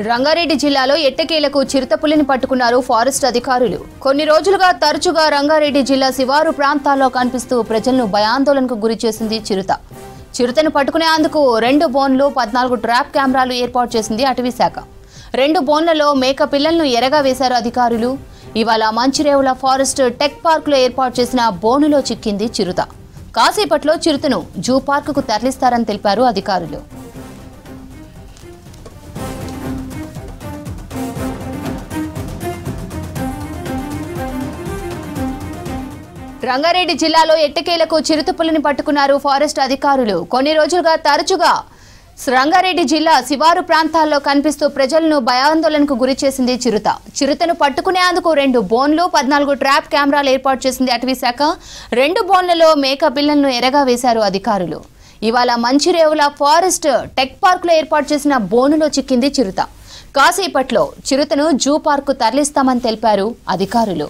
రంగారెడ్డి జిల్లాలో ఎట్టకేలకు చిరుతపులిని పట్టుకున్నారు ఫారెస్ట్ అధికారులు. కొన్ని రోజులుగా తరచుగా రంగారెడ్డి జిల్లా శివారు ప్రాంతాల్లో కనిపిస్తూ ప్రజలను భయాందోళనకు గురిచేసింది చిరుత. చిరుతను పట్టుకునేందుకు 2 బోన్లు 14 ట్రాప్ కెమెరాలు ఏర్పాటు చేసింది అటవీ శాఖ. 2 బోన్లలో మేక పిల్లలను ఎరగా వేశారు అధికారులు. ఇవాళ మంచిరేవుల ఫారెస్ట్ టెక్ పార్కులో ఏర్పాటు చేసిన బోనులో చిక్కింది చిరుత. కాసేపట్లో చిరుతను జూ పార్కుకు తరలిస్తారని తెలిపారు అధికారులు. రంగారెడ్డి జిల్లాలో ఎట్టకేలకు చిరుతపులిని పట్టుకున్నారు ఫారెస్ట్ అధికారులు. కొన్ని రోజులుగా తరచుగా రంగారెడ్డి జిల్లా శివారు ప్రాంతాల్లో కనిపిస్తూ ప్రజలను భయాందోళనకు గురిచేసింది చిరుత. చిరుతను పట్టుకునేందుకు 2 బోన్లు 14 ట్రాప్ కెమెరాలు ఏర్పాటు చేసింది అటవీ శాఖ. 2 బోన్లలో మేక పిల్లలను ఎరగా వేశారు అధికారులు. ఇవాళ మంచిరేవుల ఫారెస్ట్ టెక్ పార్కులో ఏర్పాటు చేసిన బోనులో చిక్కింది చిరుత. కాసేపట్లో చిరుతను జూ పార్కు తరలిస్తామని తెలిపారు అధికారులు.